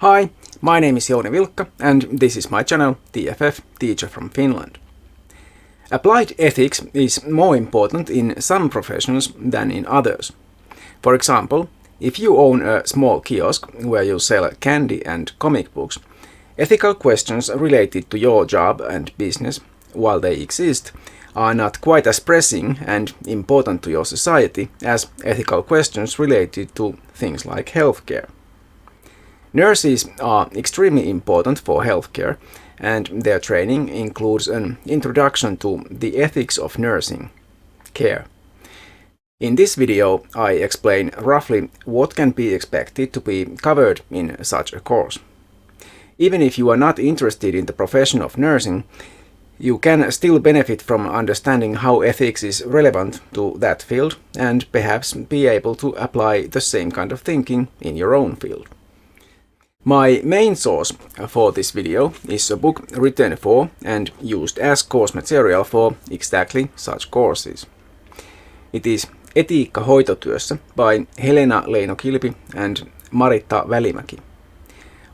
Hi, my name is Jouni Vilkka and this is my channel TFF Teacher from Finland. Applied ethics is more important in some professions than in others. For example, if you own a small kiosk where you sell candy and comic books, ethical questions related to your job and business, while they exist, are not quite as pressing and important to your society as ethical questions related to things like healthcare. Nurses are extremely important for healthcare, and their training includes an introduction to the ethics of nursing care. In this video, I explain roughly what can be expected to be covered in such a course. Even if you are not interested in the profession of nursing, you can still benefit from understanding how ethics is relevant to that field and perhaps be able to apply the same kind of thinking in your own field. My main source for this video is a book written for and used as course material for exactly such courses. It is Etiikka hoitotyössä by Helena Leino-Kilpi and Maritta Välimäki.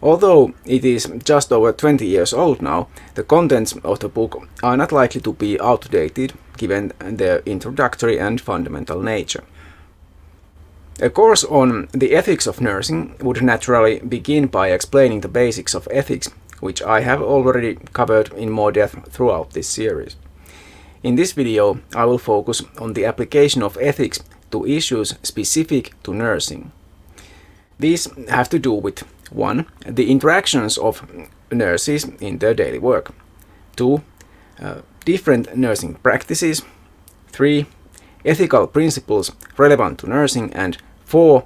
Although it is just over 20 years old now, the contents of the book are not likely to be outdated given their introductory and fundamental nature. A course on the ethics of nursing would naturally begin by explaining the basics of ethics, which I have already covered in more depth throughout this series. In this video, I will focus on the application of ethics to issues specific to nursing. These have to do with 1. The interactions of nurses in their daily work, 2. Different nursing practices, 3. Ethical principles relevant to nursing, and 4.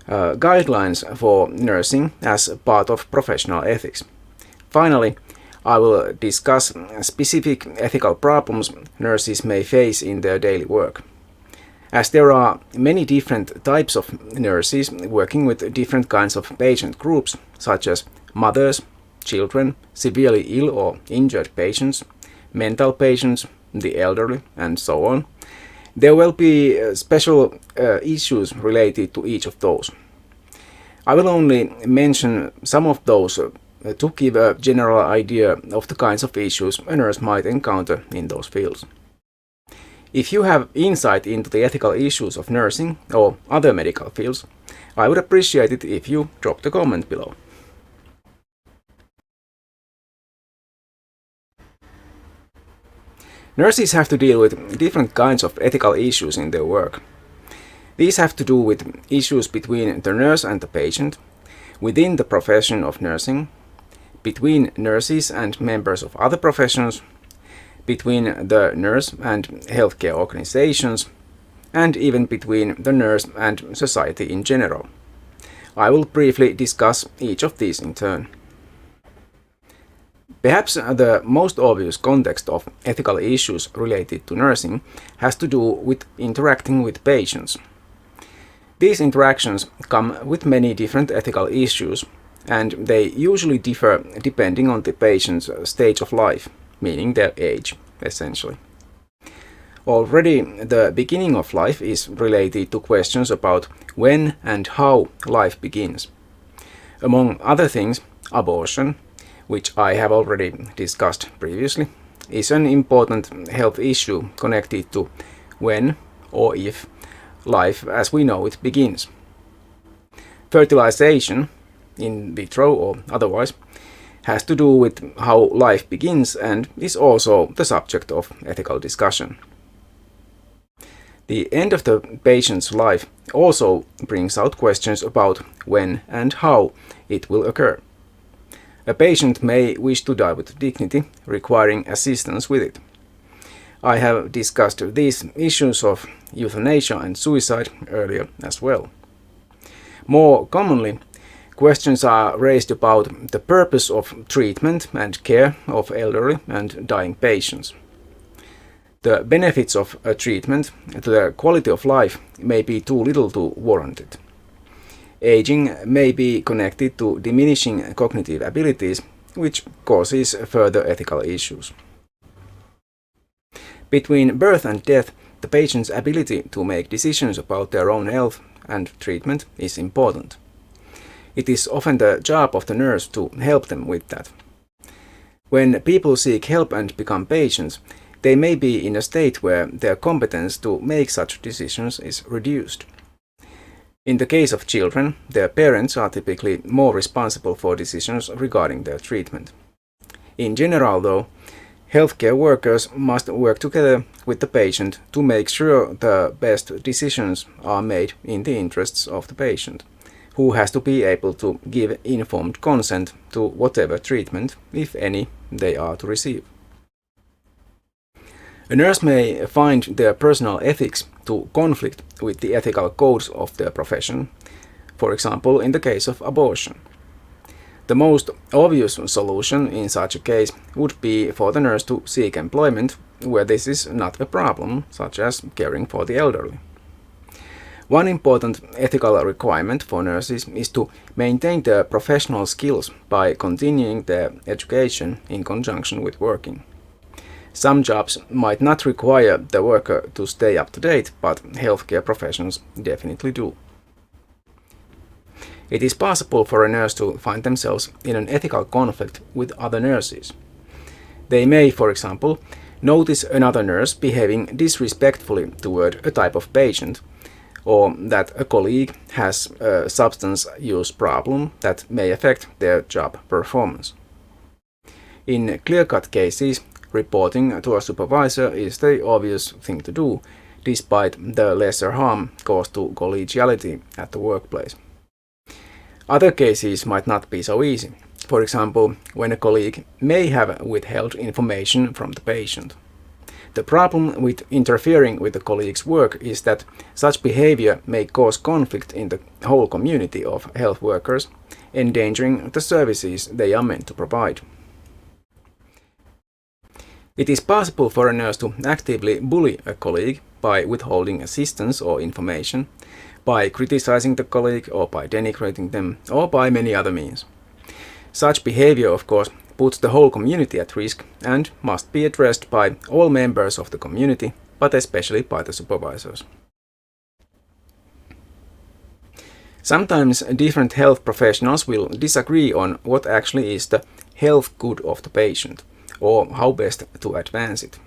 Guidelines for nursing as part of professional ethics. Finally, I will discuss specific ethical problems nurses may face in their daily work. As there are many different types of nurses working with different kinds of patient groups, such as mothers, children, severely ill or injured patients, mental patients, the elderly, and so on, there will be special issues related to each of those. I will only mention some of those to give a general idea of the kinds of issues a nurse might encounter in those fields. If you have insight into the ethical issues of nursing or other medical fields, I would appreciate it if you dropped a comment below. Nurses have to deal with different kinds of ethical issues in their work. These have to do with issues between the nurse and the patient, within the profession of nursing, between nurses and members of other professions, between the nurse and healthcare organizations, and even between the nurse and society in general. I will briefly discuss each of these in turn. Perhaps the most obvious context of ethical issues related to nursing has to do with interacting with patients. These interactions come with many different ethical issues, and they usually differ depending on the patient's stage of life, meaning their age, essentially. Already, the beginning of life is related to questions about when and how life begins. Among other things, abortion, which I have already discussed previously, is an important health issue connected to when or if life as we know it begins. Fertilization, in vitro or otherwise, has to do with how life begins and is also the subject of ethical discussion. The end of the patient's life also brings out questions about when and how it will occur. A patient may wish to die with dignity, requiring assistance with it. I have discussed these issues of euthanasia and suicide earlier as well. More commonly, questions are raised about the purpose of treatment and care of elderly and dying patients. The benefits of a treatment to the quality of life may be too little to warrant it. Aging may be connected to diminishing cognitive abilities, which causes further ethical issues. Between birth and death, the patient's ability to make decisions about their own health and treatment is important. It is often the job of the nurse to help them with that. When people seek help and become patients, they may be in a state where their competence to make such decisions is reduced. In the case of children, their parents are typically more responsible for decisions regarding their treatment. In general, though, healthcare workers must work together with the patient to make sure the best decisions are made in the interests of the patient, who has to be able to give informed consent to whatever treatment, if any, they are to receive. A nurse may find their personal ethics to conflict with the ethical codes of their profession, for example in the case of abortion. The most obvious solution in such a case would be for the nurse to seek employment where this is not a problem, such as caring for the elderly. One important ethical requirement for nurses is to maintain their professional skills by continuing their education in conjunction with working. Some jobs might not require the worker to stay up to date, but healthcare professions definitely do. It is possible for a nurse to find themselves in an ethical conflict with other nurses. They may, for example, notice another nurse behaving disrespectfully toward a type of patient, or that a colleague has a substance use problem that may affect their job performance. In clear-cut cases, reporting to a supervisor is the obvious thing to do, despite the lesser harm caused to collegiality at the workplace. Other cases might not be so easy. For example, when a colleague may have withheld information from the patient. The problem with interfering with the colleague's work is that such behavior may cause conflict in the whole community of health workers, endangering the services they are meant to provide. It is possible for a nurse to actively bully a colleague by withholding assistance or information, by criticizing the colleague or by denigrating them, or by many other means. Such behavior, of course, puts the whole community at risk and must be addressed by all members of the community, but especially by the supervisors. Sometimes different health professionals will disagree on what actually is the health good of the patient, or how best to advance it.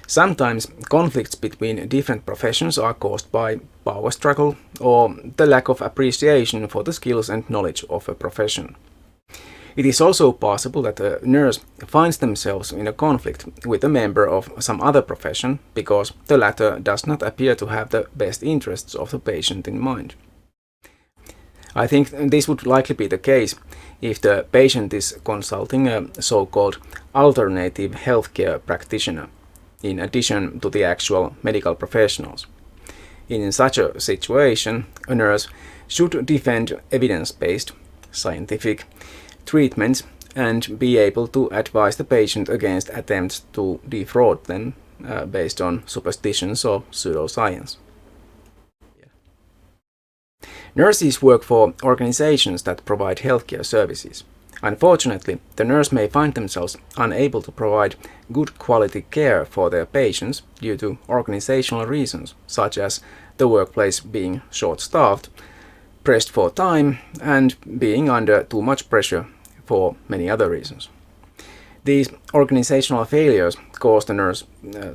Sometimes conflicts between different professions are caused by power struggle or the lack of appreciation for the skills and knowledge of a profession. It is also possible that a nurse finds themselves in a conflict with a member of some other profession because the latter does not appear to have the best interests of the patient in mind. I think this would likely be the case if the patient is consulting a so-called alternative healthcare practitioner, in addition to the actual medical professionals. In such a situation, a nurse should defend evidence-based, scientific treatments and be able to advise the patient against attempts to defraud them based on superstitions or pseudoscience. Nurses work for organizations that provide healthcare services. Unfortunately, the nurse may find themselves unable to provide good quality care for their patients due to organizational reasons, such as the workplace being short-staffed, pressed for time, and being under too much pressure for many other reasons. These organizational failures cause the nurse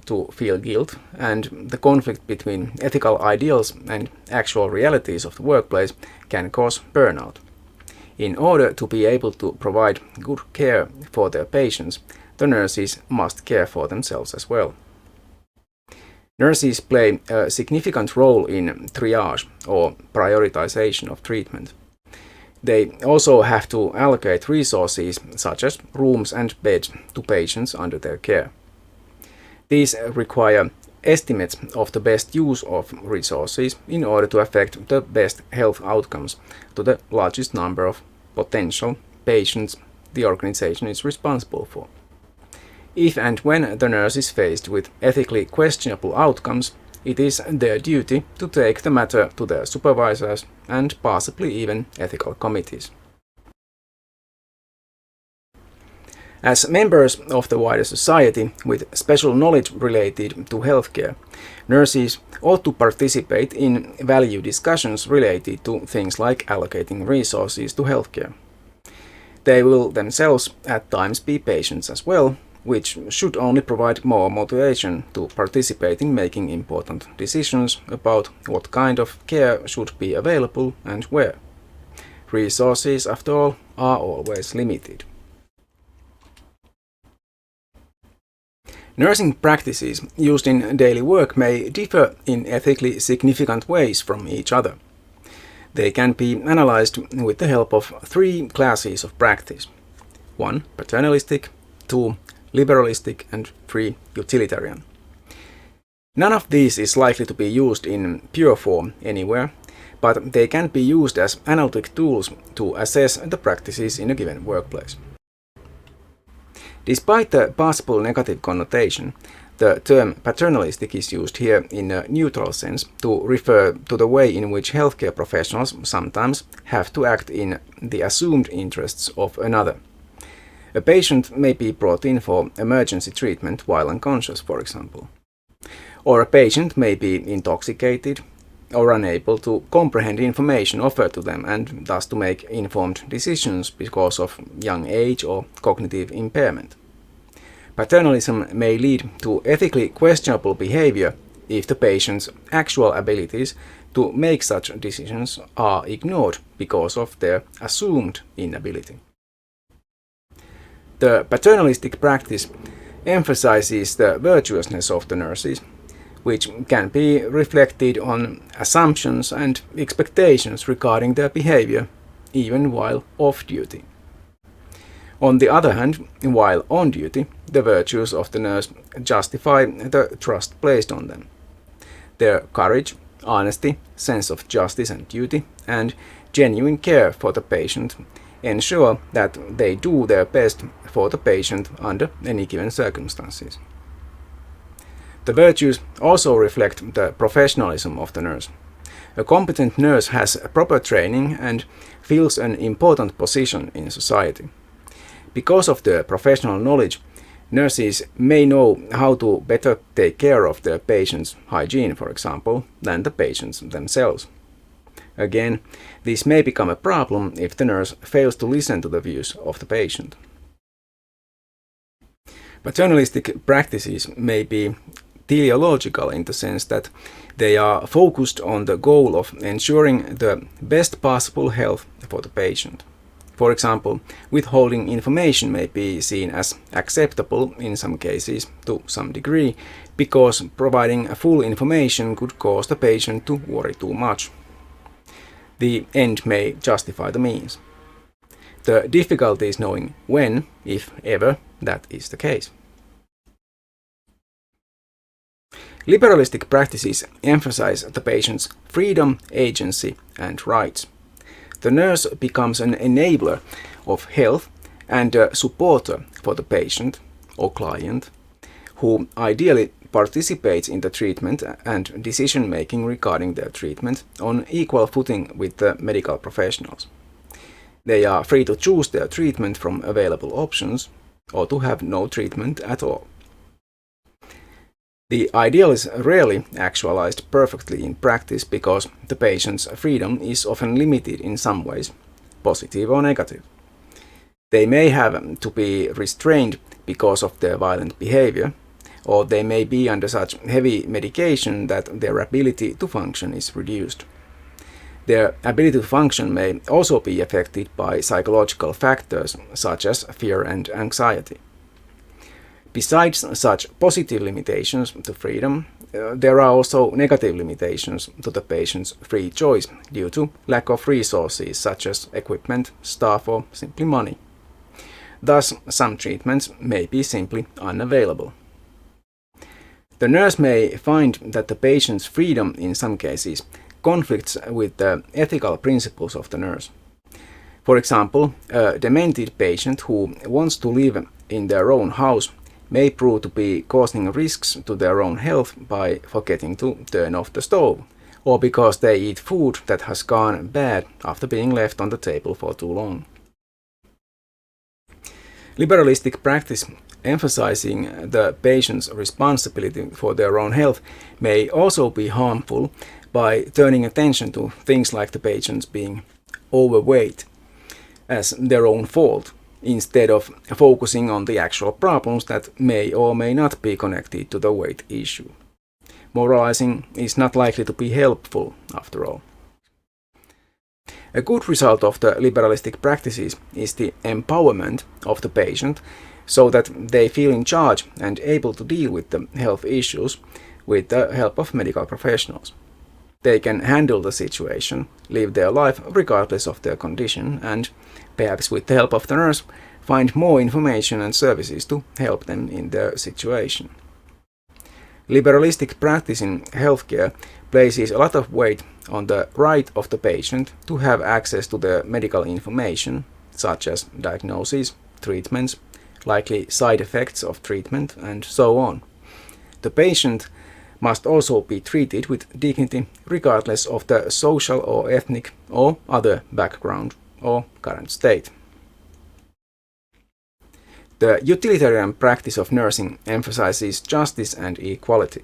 to feel guilt, and the conflict between ethical ideals and actual realities of the workplace can cause burnout. In order to be able to provide good care for their patients, the nurses must care for themselves as well. Nurses play a significant role in triage or prioritization of treatment. They also have to allocate resources such as rooms and beds to patients under their care. These require estimates of the best use of resources in order to affect the best health outcomes to the largest number of potential patients the organization is responsible for. If and when the nurse is faced with ethically questionable outcomes, it is their duty to take the matter to their supervisors and possibly even ethical committees. As members of the wider society with special knowledge related to healthcare, nurses ought to participate in value discussions related to things like allocating resources to healthcare. They will themselves at times be patients as well, which should only provide more motivation to participate in making important decisions about what kind of care should be available and where. Resources, after all, are always limited. Nursing practices used in daily work may differ in ethically significant ways from each other. They can be analyzed with the help of three classes of practice. 1. Paternalistic, 2. Liberalistic, and 3. Utilitarian. None of these is likely to be used in pure form anywhere, but they can be used as analytic tools to assess the practices in a given workplace. Despite the possible negative connotation, the term paternalistic is used here in a neutral sense to refer to the way in which healthcare professionals sometimes have to act in the assumed interests of another. A patient may be brought in for emergency treatment while unconscious, for example. Or a patient may be intoxicated or unable to comprehend information offered to them and thus to make informed decisions because of young age or cognitive impairment. Paternalism may lead to ethically questionable behavior if the patient's actual abilities to make such decisions are ignored because of their assumed inability. The paternalistic practice emphasizes the virtuousness of the nurses, which can be reflected on assumptions and expectations regarding their behavior, even while off-duty. On the other hand, while on duty, the virtues of the nurse justify the trust placed on them. Their courage, honesty, sense of justice and duty, and genuine care for the patient ensure that they do their best for the patient under any given circumstances. The virtues also reflect the professionalism of the nurse. A competent nurse has proper training and fills an important position in society. Because of their professional knowledge, nurses may know how to better take care of their patients' hygiene, for example, than the patients themselves. Again, this may become a problem if the nurse fails to listen to the views of the patient. Paternalistic practices may be teleological in the sense that they are focused on the goal of ensuring the best possible health for the patient. For example, withholding information may be seen as acceptable in some cases to some degree, because providing full information could cause the patient to worry too much. The end may justify the means. The difficulty is knowing when, if ever, that is the case. Liberalistic practices emphasize the patient's freedom, agency, and rights. The nurse becomes an enabler of health and a supporter for the patient or client, who ideally participates in the treatment and decision-making regarding their treatment on equal footing with the medical professionals. They are free to choose their treatment from available options or to have no treatment at all. The ideal is rarely actualized perfectly in practice because the patient's freedom is often limited in some ways, positive or negative. They may have to be restrained because of their violent behavior, or they may be under such heavy medication that their ability to function is reduced. Their ability to function may also be affected by psychological factors such as fear and anxiety. Besides such positive limitations to freedom, there are also negative limitations to the patient's free choice due to lack of resources such as equipment, staff, or simply money. Thus, some treatments may be simply unavailable. The nurse may find that the patient's freedom in some cases conflicts with the ethical principles of the nurse. For example, a demented patient who wants to live in their own house may prove to be causing risks to their own health by forgetting to turn off the stove, or because they eat food that has gone bad after being left on the table for too long. Liberalistic practice emphasizing the patient's responsibility for their own health may also be harmful by turning attention to things like the patients being overweight as their own fault, instead of focusing on the actual problems that may or may not be connected to the weight issue. Moralizing is not likely to be helpful, after all. A good result of the liberalistic practices is the empowerment of the patient so that they feel in charge and able to deal with the health issues with the help of medical professionals. They can handle the situation, live their life regardless of their condition, and, perhaps with the help of the nurse, find more information and services to help them in their situation. Liberalistic practice in healthcare places a lot of weight on the right of the patient to have access to the medical information, such as diagnoses, treatments, likely side effects of treatment, and so on. The patient must also be treated with dignity regardless of the social or ethnic or other background or current state. The utilitarian practice of nursing emphasizes justice and equality.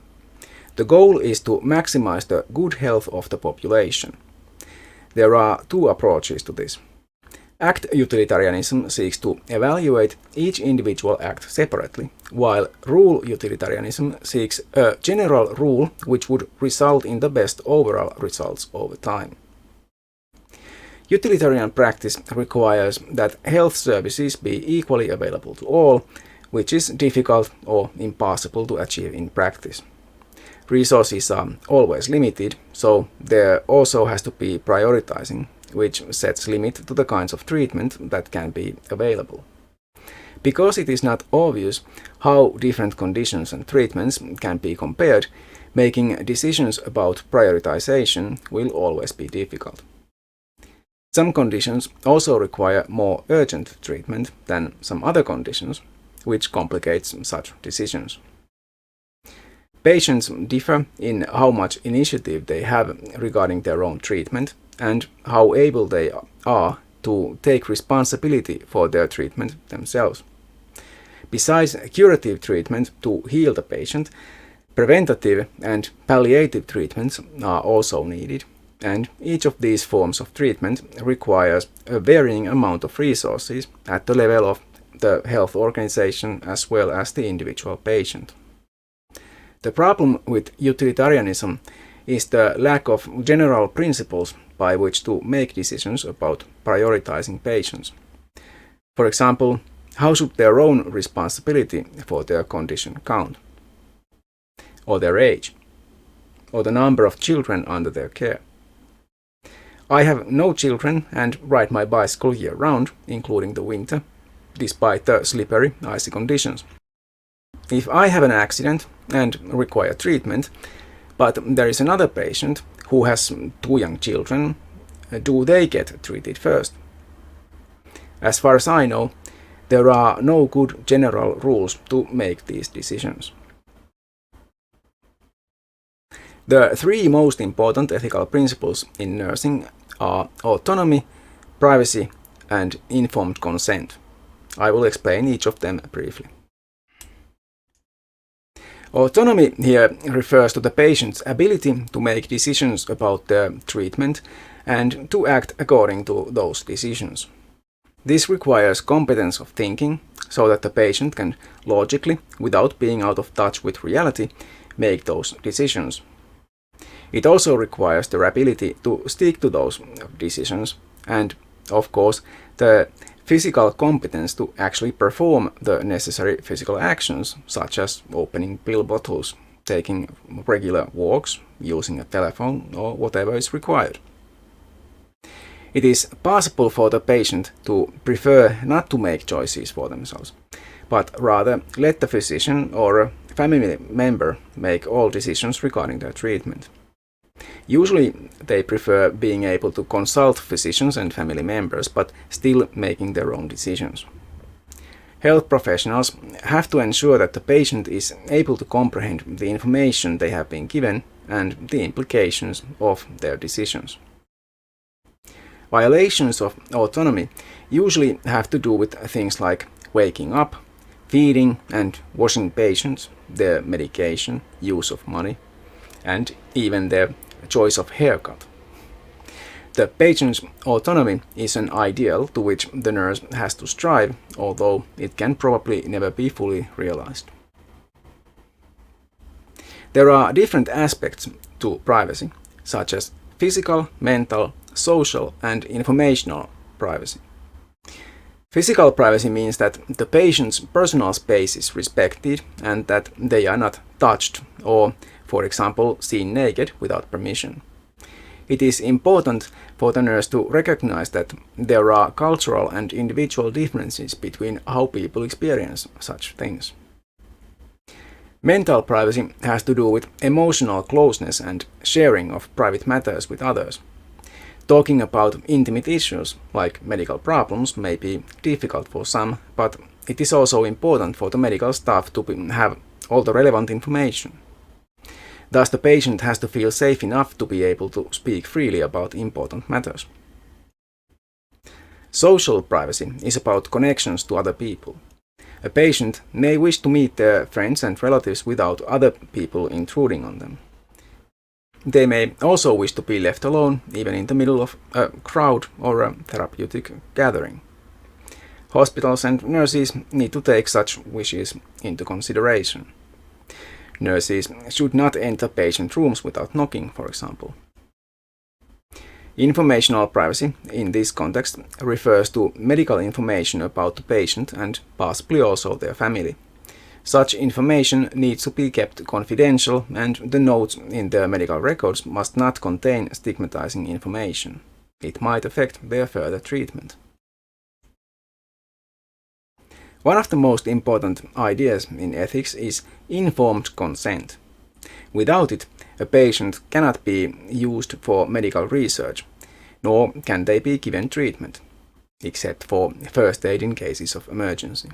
The goal is to maximize the good health of the population. There are two approaches to this. Act utilitarianism seeks to evaluate each individual act separately, while rule utilitarianism seeks a general rule which would result in the best overall results over time. Utilitarian practice requires that health services be equally available to all, which is difficult or impossible to achieve in practice. Resources are always limited, so there also has to be prioritizing, which sets limit to the kinds of treatment that can be available. Because it is not obvious how different conditions and treatments can be compared, making decisions about prioritization will always be difficult. Some conditions also require more urgent treatment than some other conditions, which complicates such decisions. Patients differ in how much initiative they have regarding their own treatment and how able they are to take responsibility for their treatment themselves. Besides curative treatment to heal the patient, preventative and palliative treatments are also needed, and each of these forms of treatment requires a varying amount of resources at the level of the health organization as well as the individual patient. The problem with utilitarianism is the lack of general principles by which to make decisions about prioritizing patients. For example, how should their own responsibility for their condition count? Or their age? Or the number of children under their care? I have no children and ride my bicycle year-round, including the winter, despite the slippery, icy conditions. If I have an accident and require treatment, but there is another patient who has 2 young children, do they get treated first? As far as I know, there are no good general rules to make these decisions. The 3 most important ethical principles in nursing are autonomy, privacy, and informed consent. I will explain each of them briefly. Autonomy here refers to the patient's ability to make decisions about their treatment and to act according to those decisions. This requires competence of thinking, so that the patient can logically, without being out of touch with reality, make those decisions. It also requires their ability to stick to those decisions and, of course, the physical competence to actually perform the necessary physical actions, such as opening pill bottles, taking regular walks, using a telephone, or whatever is required. It is possible for the patient to prefer not to make choices for themselves, but rather let the physician or a family member make all decisions regarding their treatment. Usually they prefer being able to consult physicians and family members, but still making their own decisions. Health professionals have to ensure that the patient is able to comprehend the information they have been given and the implications of their decisions. Violations of autonomy usually have to do with things like waking up, feeding and washing patients, their medication, use of money, and even their choice of haircut. The patient's autonomy is an ideal to which the nurse has to strive, although it can probably never be fully realized. There are different aspects to privacy, such as physical, mental, social, and informational privacy. Physical privacy means that the patient's personal space is respected and that they are not touched or, for example, seen naked without permission. It is important for the nurse to recognize that there are cultural and individual differences between how people experience such things. Mental privacy has to do with emotional closeness and sharing of private matters with others. Talking about intimate issues, like medical problems, may be difficult for some, but it is also important for the medical staff to have all the relevant information. Thus, the patient has to feel safe enough to be able to speak freely about important matters. Social privacy is about connections to other people. A patient may wish to meet their friends and relatives without other people intruding on them. They may also wish to be left alone, even in the middle of a crowd or a therapeutic gathering. Hospitals and nurses need to take such wishes into consideration. Nurses should not enter patient rooms without knocking, for example. Informational privacy in this context refers to medical information about the patient and possibly also their family. Such information needs to be kept confidential, and the notes in their medical records must not contain stigmatizing information. It might affect their further treatment. One of the most important ideas in ethics is informed consent. Without it, a patient cannot be used for medical research, nor can they be given treatment, except for first aid in cases of emergency.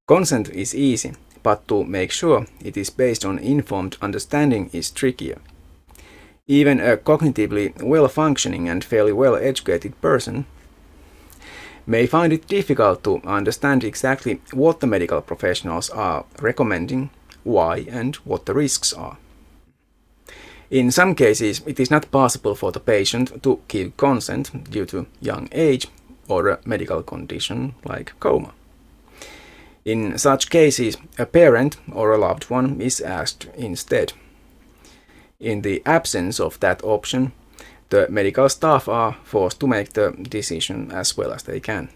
Consent is easy, but to make sure it is based on informed understanding is trickier. Even a cognitively well-functioning and fairly well-educated person may find it difficult to understand exactly what the medical professionals are recommending, why, and what the risks are. In some cases, it is not possible for the patient to give consent due to young age or a medical condition like coma. In such cases, a parent or a loved one is asked instead. In the absence of that option, the medical staff are forced to make the decision as well as they can.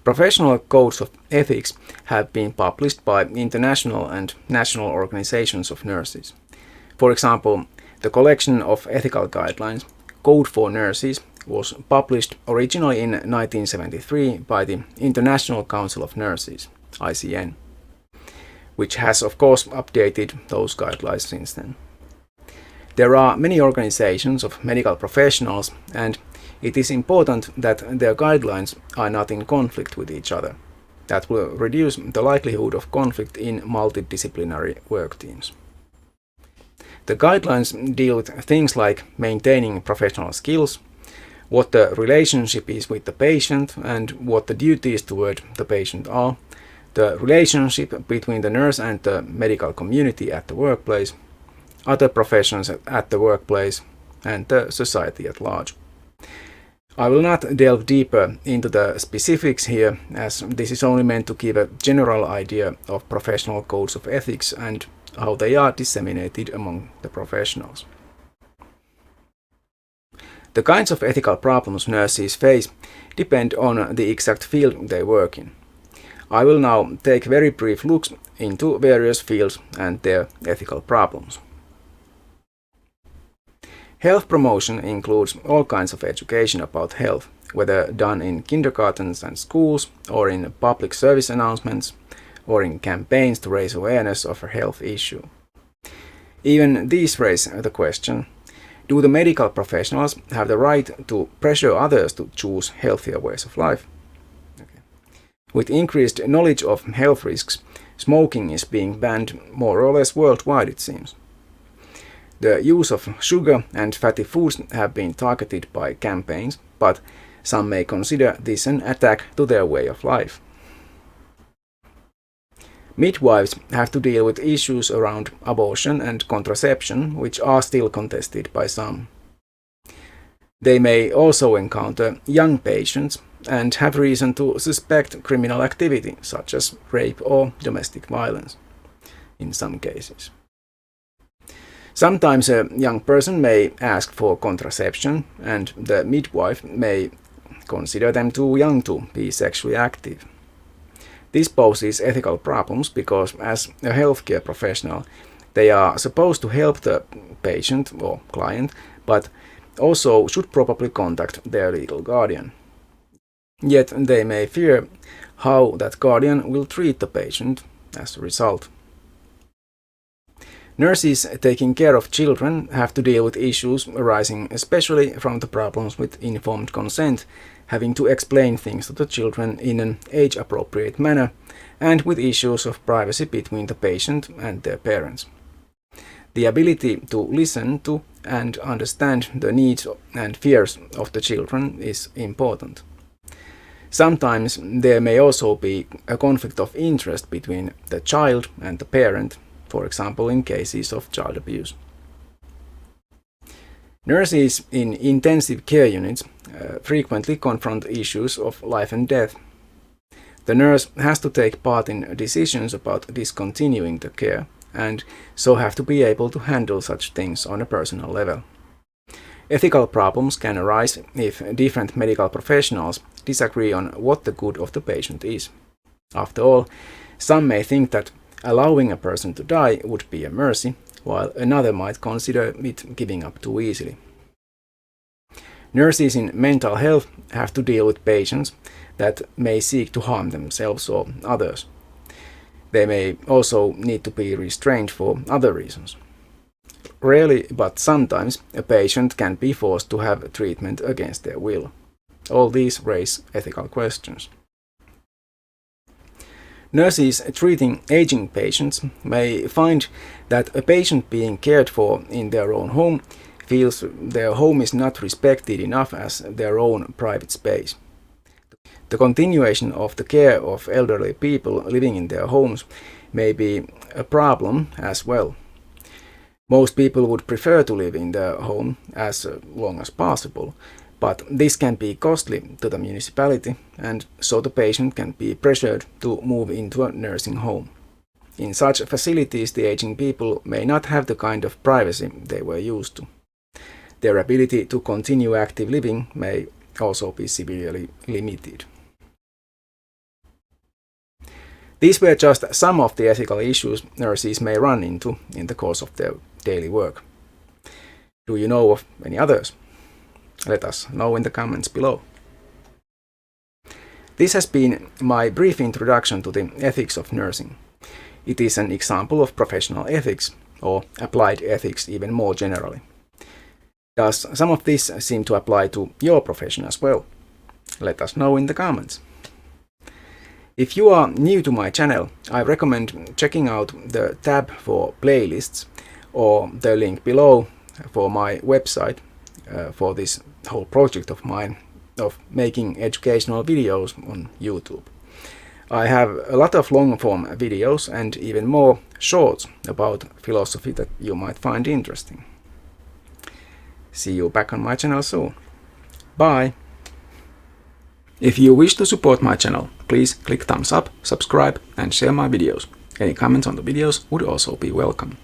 Professional codes of ethics have been published by international and national organizations of nurses. For example, the collection of ethical guidelines, Code for Nurses, was published originally in 1973 by the International Council of Nurses, ICN, which has of course updated those guidelines since then. There are many organizations of medical professionals, and it is important that their guidelines are not in conflict with each other. That will reduce the likelihood of conflict in multidisciplinary work teams. The guidelines deal with things like maintaining professional skills, what the relationship is with the patient and what the duties toward the patient are, the relationship between the nurse and the medical community at the workplace, other professions at the workplace, and the society at large. I will not delve deeper into the specifics here, as this is only meant to give a general idea of professional codes of ethics and how they are disseminated among the professionals. The kinds of ethical problems nurses face depend on the exact field they work in. I will now take very brief looks into various fields and their ethical problems. Health promotion includes all kinds of education about health, whether done in kindergartens and schools, or in public service announcements, or in campaigns to raise awareness of a health issue. Even these raise the question, do the medical professionals have the right to pressure others to choose healthier ways of life? With increased knowledge of health risks, smoking is being banned more or less worldwide, it seems. The use of sugar and fatty foods have been targeted by campaigns, but Some may consider this an attack to their way of life. Midwives have to deal with issues around abortion and contraception, which are still contested by some. They may also encounter young patients and have reason to suspect criminal activity, such as rape or domestic violence, in some cases. Sometimes a young person may ask for contraception, and the midwife may consider them too young to be sexually active. This poses ethical problems because, as a healthcare professional, they are supposed to help the patient or client, but also should probably contact their legal guardian. Yet they may fear how that guardian will treat the patient as a result. Nurses taking care of children have to deal with issues arising especially from the problems with informed consent, having to explain things to the children in an age-appropriate manner, and with issues of privacy between the patient and their parents. The ability to listen to and understand the needs and fears of the children is important. Sometimes there may also be a conflict of interest between the child and the parent, for example in cases of child abuse. Nurses in intensive care units frequently confront issues of life and death. The nurse has to take part in decisions about discontinuing the care, and so have to be able to handle such things on a personal level. Ethical problems can arise if different medical professionals disagree on what the good of the patient is. After all, some may think that allowing a person to die would be a mercy, while another might consider it giving up too easily. Nurses in mental health have to deal with patients that may seek to harm themselves or others. They may also need to be restrained for other reasons. Rarely, but sometimes, a patient can be forced to have treatment against their will. All these raise ethical questions. Nurses treating aging patients may find that a patient being cared for in their own home feels their home is not respected enough as their own private space. The continuation of the care of elderly people living in their homes may be a problem as well. Most people would prefer to live in their home as long as possible, but this can be costly to the municipality, and so the patient can be pressured to move into a nursing home. In such facilities, the aging people may not have the kind of privacy they were used to. Their ability to continue active living may also be severely limited. These were just some of the ethical issues nurses may run into in the course of their daily work. Do you know of any others? Let us know in the comments below. This has been my brief introduction to the ethics of nursing. It is an example of professional ethics, or applied ethics even more generally. Does some of this seem to apply to your profession as well? Let us know in the comments. If you are new to my channel, I recommend checking out the tab for playlists or the link below for my website for this whole project of mine of making educational videos on YouTube. I have a lot of long-form videos and even more shorts about philosophy that you might find interesting. See you back on my channel soon. Bye! If you wish to support my channel, please click thumbs up, subscribe and share my videos. Any comments on the videos would also be welcome.